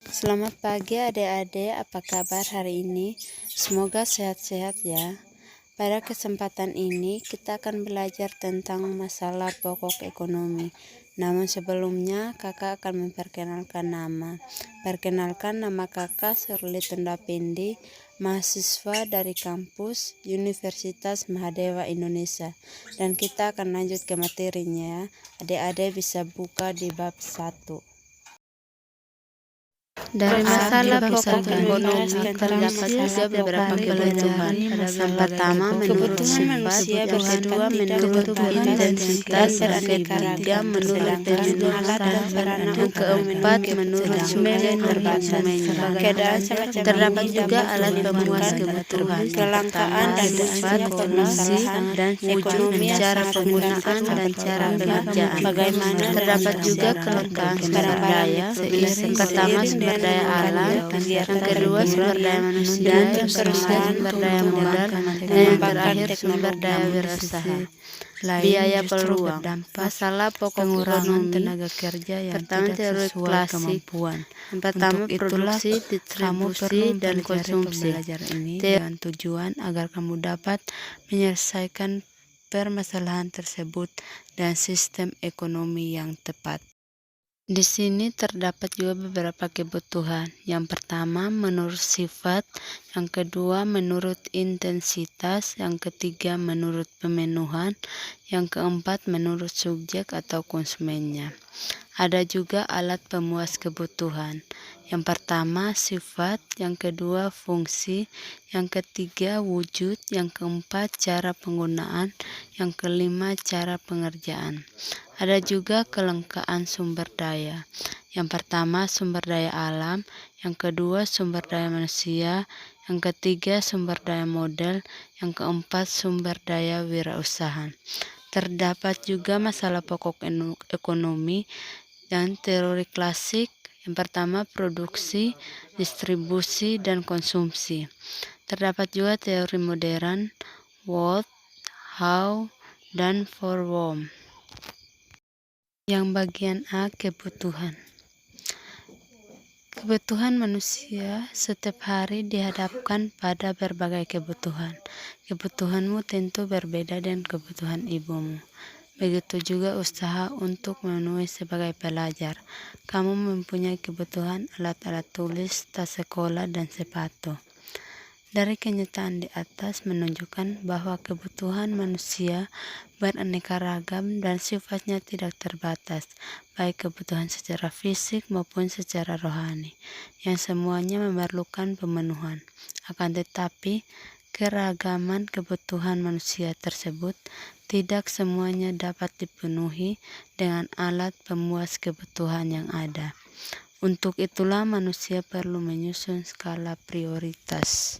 Selamat pagi adik-adik, apa kabar hari ini? Semoga sehat-sehat ya. Pada kesempatan ini kita akan belajar tentang masalah pokok ekonomi. Namun sebelumnya kakak akan memperkenalkan nama. Perkenalkan, nama kakak Surli Tundapendi, mahasiswa dari kampus Universitas Mahadewa Indonesia. Dan kita akan lanjut ke materinya ya. Adik-adik bisa buka di bab 1. Dari masalah pokok ekonomi terdapat juga beberapa kebutuhan. Yang pertama menurut sifat, yang kedua menurut intensitas, yang ketiga menurut pemenuhan, yang keempat menurut subjek dan konsumennya. Terdapat juga alat pemuas kebutuhan, kelangkaan dan sifat, fungsi, dan wujud, cara penggunaan dan cara pengerjaan. Terdapat juga kelangkaan sumber daya, yang pertama sumber daya alam, yang kedua sumber daya manusia, yang ketiga sumber daya modal, dan yang terakhir sumber daya wirausaha. Biaya peluang, masalah pokok ekonomi, tenaga kerja yang pertama teori klasik, yang pertama produksi, distribusi, dan konsumsi. Ini dengan tujuan agar kamu dapat menyelesaikan permasalahan tersebut dan sistem ekonomi yang tepat. Di sini terdapat juga beberapa kebutuhan. Yang pertama menurut sifat, yang kedua menurut intensitas, yang ketiga menurut pemenuhan, yang keempat menurut subjek atau konsumennya. Ada juga alat pemuas kebutuhan. Yang pertama sifat, yang kedua fungsi, yang ketiga wujud, yang keempat cara penggunaan, yang kelima cara pengerjaan. Ada juga kelangkaan sumber daya. Yang pertama sumber daya alam, yang kedua sumber daya manusia, yang ketiga sumber daya modal, yang keempat sumber daya wirausaha. Terdapat juga masalah pokok ekonomi dan teori klasik. Yang pertama produksi, distribusi, dan konsumsi. Terdapat juga teori modern, what, how, dan for whom. Yang bagian A, kebutuhan. Kebutuhan manusia setiap hari dihadapkan pada berbagai kebutuhan. Kebutuhanmu tentu berbeda dengan kebutuhan ibumu. Begitu juga usaha untuk memenuhi sebagai pelajar. Kamu mempunyai kebutuhan alat-alat tulis, tas sekolah, dan sepatu. Dari kenyataan di atas menunjukkan bahwa kebutuhan manusia beraneka ragam dan sifatnya tidak terbatas, baik kebutuhan secara fisik maupun secara rohani, yang semuanya memerlukan pemenuhan. Akan tetapi, keragaman kebutuhan manusia tersebut tidak semuanya dapat dipenuhi dengan alat pemuas kebutuhan yang ada. Untuk itulah manusia perlu menyusun skala prioritas.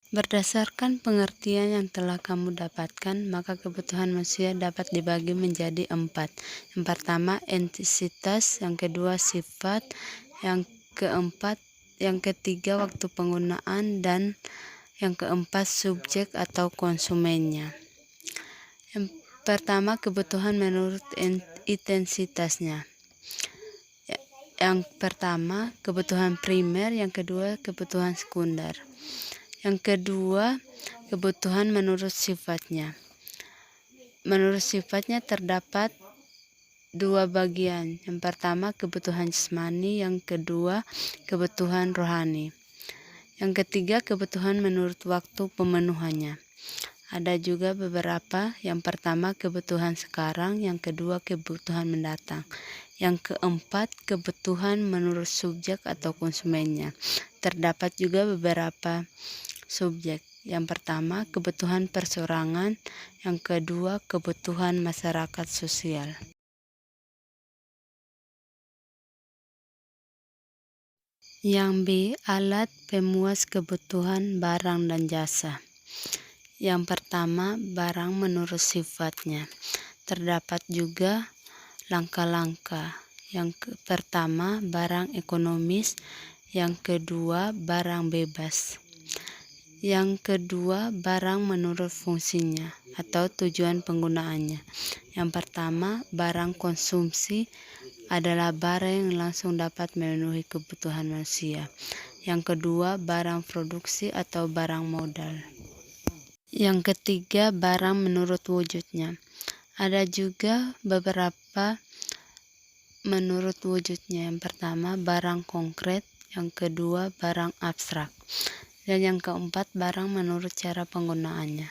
Berdasarkan pengertian yang telah kamu dapatkan, maka kebutuhan manusia dapat dibagi menjadi 4. Yang pertama intensitas, yang kedua sifat, yang ketiga waktu penggunaan, dan yang keempat subjek atau konsumennya. Yang pertama kebutuhan menurut intensitasnya. Yang pertama kebutuhan primer, yang kedua kebutuhan sekunder. Yang kedua, kebutuhan menurut sifatnya. Menurut sifatnya terdapat 2 bagian. Yang pertama, kebutuhan jasmani. Yang kedua, kebutuhan rohani. Yang ketiga, kebutuhan menurut waktu pemenuhannya. Ada juga beberapa. Yang pertama, kebutuhan sekarang. Yang kedua, kebutuhan mendatang. Yang keempat, kebutuhan menurut subjek atau konsumennya. Terdapat juga beberapa subjek. Yang pertama, kebutuhan perseorangan. Yang kedua, kebutuhan masyarakat sosial. Yang B, alat pemuas kebutuhan barang dan jasa. Yang pertama, barang menurut sifatnya. Terdapat juga langkah-langkah. Yang pertama, barang ekonomis. Yang kedua, barang bebas. Yang kedua, barang menurut fungsinya atau tujuan penggunaannya. Yang pertama, barang konsumsi adalah barang yang langsung dapat memenuhi kebutuhan manusia. Yang kedua, barang produksi atau barang modal. Yang ketiga, barang menurut wujudnya. Ada juga beberapa menurut wujudnya. Yang pertama, barang konkret. Yang kedua, barang abstrak. Dan yang keempat, barang menurut cara penggunaannya.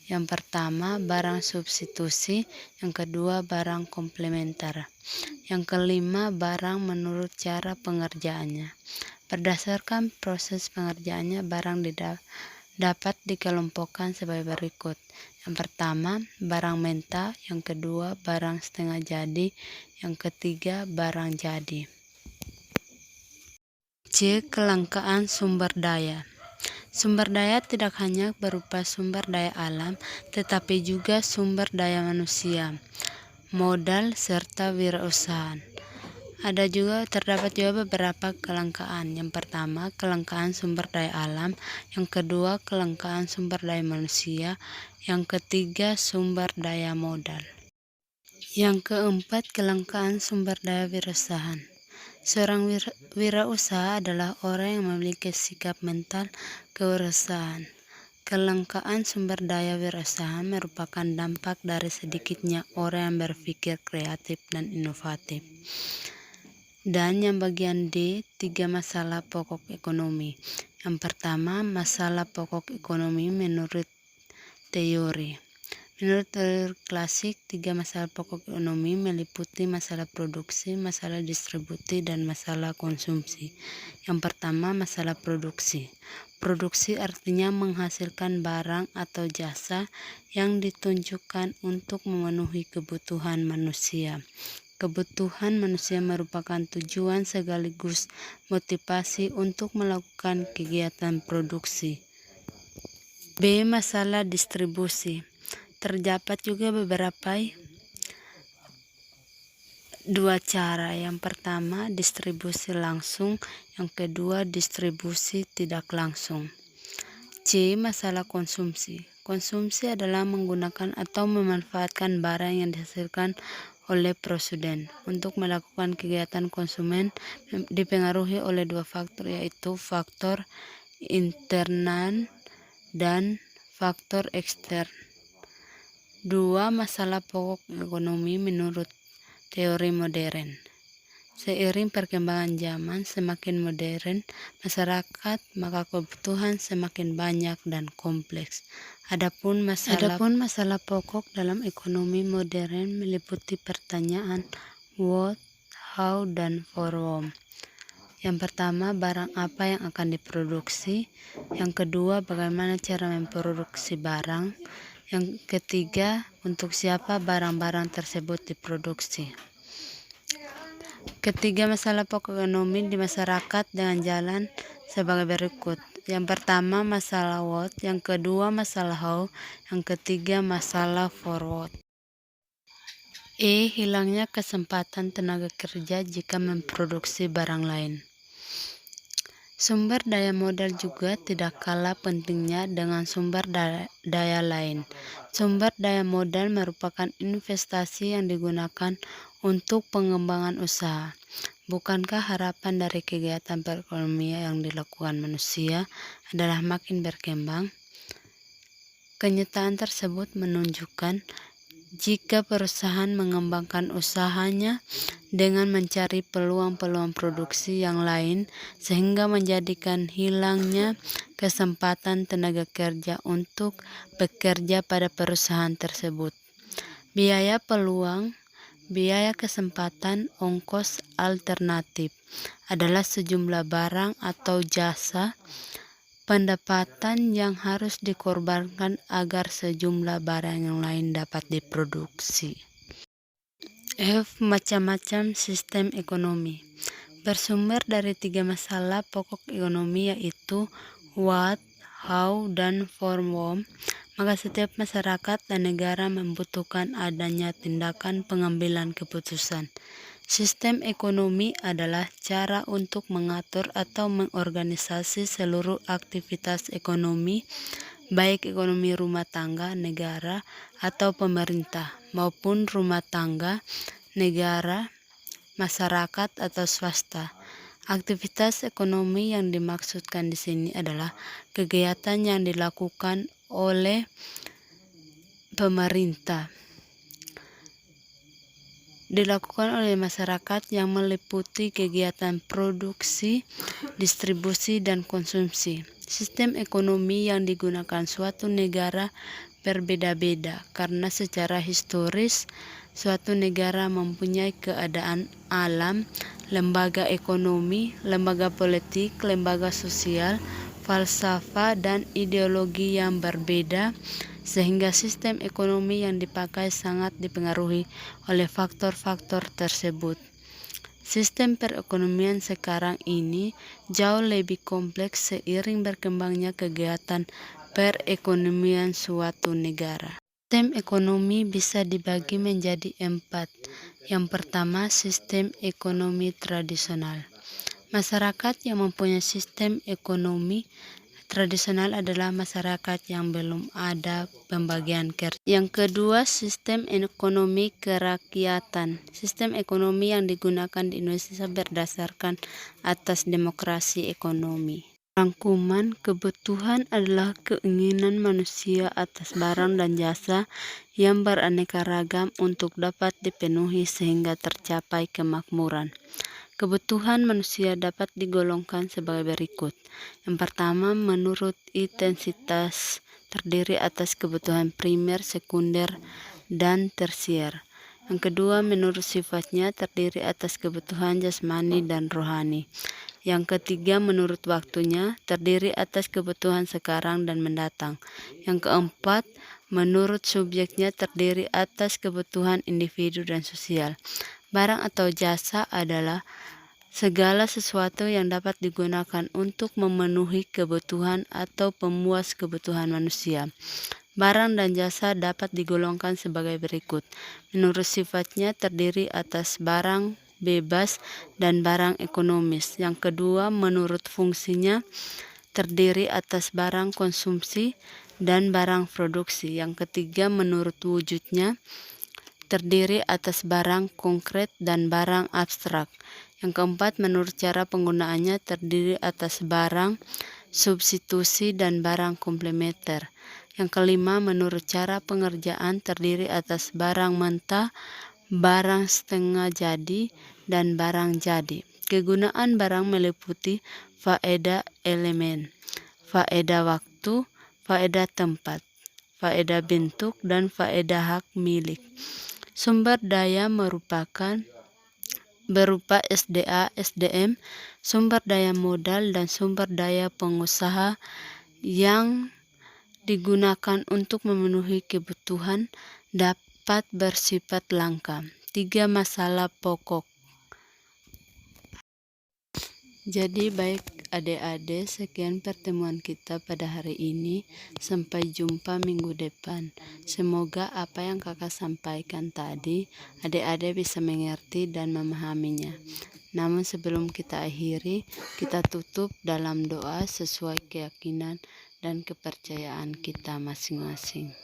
Yang pertama, barang substitusi. Yang kedua, barang komplementer. Yang kelima, barang menurut cara pengerjaannya. Berdasarkan proses pengerjaannya, barang dapat dikelompokkan sebagai berikut. Yang pertama, barang mentah. Yang kedua, barang setengah jadi. Yang ketiga, barang jadi. C. Kelangkaan sumber daya. Sumber daya tidak hanya berupa sumber daya alam, tetapi juga sumber daya manusia, modal, serta wirausaha. Terdapat juga beberapa kelangkaan. Yang pertama, kelangkaan sumber daya alam. Yang kedua, kelangkaan sumber daya manusia. Yang ketiga, sumber daya modal. Yang keempat, kelangkaan sumber daya wirausaha. Seorang wirausaha adalah orang yang memiliki sikap mental kewirausahaan. Kelangkaan sumber daya wirausaha merupakan dampak dari sedikitnya orang yang berpikir kreatif dan inovatif. Dan yang bagian D, 3 masalah pokok ekonomi. Yang pertama, masalah pokok ekonomi menurut teori. Menurut teori klasik, 3 masalah pokok ekonomi meliputi masalah produksi, masalah distribusi, dan masalah konsumsi. Yang pertama, masalah produksi. Produksi artinya menghasilkan barang atau jasa yang ditunjukkan untuk memenuhi kebutuhan manusia. Kebutuhan manusia merupakan tujuan sekaligus motivasi untuk melakukan kegiatan produksi. B. Masalah distribusi. Terdapat juga beberapa dua cara. Yang pertama, distribusi langsung. Yang kedua, distribusi tidak langsung. C. Masalah konsumsi. Konsumsi adalah menggunakan atau memanfaatkan barang yang dihasilkan oleh produsen. Untuk melakukan kegiatan konsumen dipengaruhi oleh dua faktor, yaitu faktor internal dan faktor ekstern. 2. Masalah pokok ekonomi menurut teori modern. Seiring perkembangan zaman semakin modern masyarakat, maka kebutuhan semakin banyak dan kompleks. Adapun masalah pokok dalam ekonomi modern meliputi pertanyaan what, how, dan for whom. Yang pertama, barang apa yang akan diproduksi. Yang kedua, bagaimana cara memproduksi barang. Yang ketiga, untuk siapa barang-barang tersebut diproduksi. Ketiga masalah pokok ekonomi di masyarakat dengan jalan sebagai berikut. Yang pertama, masalah what. Yang kedua, masalah how. Yang ketiga, masalah forward. E. Hilangnya kesempatan tenaga kerja jika memproduksi barang lain. Sumber daya modal juga tidak kalah pentingnya dengan sumber daya lain. Sumber daya modal merupakan investasi yang digunakan untuk pengembangan usaha. Bukankah harapan dari kegiatan perekonomian yang dilakukan manusia adalah makin berkembang? Kenyataan tersebut menunjukkan jika perusahaan mengembangkan usahanya dengan mencari peluang-peluang produksi yang lain sehingga menjadikan hilangnya kesempatan tenaga kerja untuk bekerja pada perusahaan tersebut. Biaya peluang, biaya kesempatan, ongkos alternatif adalah sejumlah barang atau jasa pendapatan yang harus dikorbankan agar sejumlah barang yang lain dapat diproduksi. F. Macam-macam sistem ekonomi. Bersumber dari 3 masalah pokok ekonomi, yaitu what, how, dan for whom, maka setiap masyarakat dan negara membutuhkan adanya tindakan pengambilan keputusan. Sistem ekonomi adalah cara untuk mengatur atau mengorganisasi seluruh aktivitas ekonomi, baik ekonomi rumah tangga, negara, atau pemerintah, maupun rumah tangga, negara, masyarakat atau swasta. Aktivitas ekonomi yang dimaksudkan di sini adalah kegiatan yang dilakukan oleh pemerintah, dilakukan oleh masyarakat yang meliputi kegiatan produksi, distribusi, dan konsumsi. Sistem ekonomi yang digunakan suatu negara berbeda-beda karena secara historis suatu negara mempunyai keadaan alam, lembaga ekonomi, lembaga politik, lembaga sosial, falsafah, dan ideologi yang berbeda, sehingga sistem ekonomi yang dipakai sangat dipengaruhi oleh faktor-faktor tersebut. Sistem perekonomian sekarang ini jauh lebih kompleks seiring berkembangnya kegiatan perekonomian suatu negara. Sistem ekonomi bisa dibagi menjadi 4. Yang pertama, sistem ekonomi tradisional. Masyarakat yang mempunyai sistem ekonomi tradisional adalah masyarakat yang belum ada pembagian kerja. Yang kedua, sistem ekonomi kerakyatan. Sistem ekonomi yang digunakan di Indonesia berdasarkan atas demokrasi ekonomi. Rangkuman kebutuhan adalah keinginan manusia atas barang dan jasa yang beraneka ragam untuk dapat dipenuhi sehingga tercapai kemakmuran. Kebutuhan manusia dapat digolongkan sebagai berikut. Yang pertama, menurut intensitas terdiri atas kebutuhan primer, sekunder, dan tersier. Yang kedua, menurut sifatnya terdiri atas kebutuhan jasmani dan rohani. Yang ketiga, menurut waktunya terdiri atas kebutuhan sekarang dan mendatang. Yang keempat, menurut subjeknya terdiri atas kebutuhan individu dan sosial. Barang atau jasa adalah segala sesuatu yang dapat digunakan untuk memenuhi kebutuhan atau pemuas kebutuhan manusia. Barang dan jasa dapat digolongkan sebagai berikut. Menurut sifatnya terdiri atas barang bebas dan barang ekonomis. Yang kedua, menurut fungsinya terdiri atas barang konsumsi dan barang produksi. Yang ketiga, menurut wujudnya terdiri atas barang konkret dan barang abstrak. Yang keempat, menurut cara penggunaannya terdiri atas barang substitusi dan barang komplementer. Yang kelima, menurut cara pengerjaan terdiri atas barang mentah, barang setengah jadi, dan barang jadi. Kegunaan barang meliputi faedah elemen, faedah waktu, faedah tempat, faedah bentuk, dan faedah hak milik. Sumber daya berupa SDA, SDM, sumber daya modal, dan sumber daya pengusaha yang digunakan untuk memenuhi kebutuhan dapat bersifat langka. 3 masalah pokok. Jadi baik adik-adik, sekian pertemuan kita pada hari ini. Sampai jumpa minggu depan. Semoga apa yang kakak sampaikan tadi adik-adik bisa mengerti dan memahaminya. Namun sebelum kita akhiri, kita tutup dalam doa sesuai keyakinan dan kepercayaan kita masing-masing.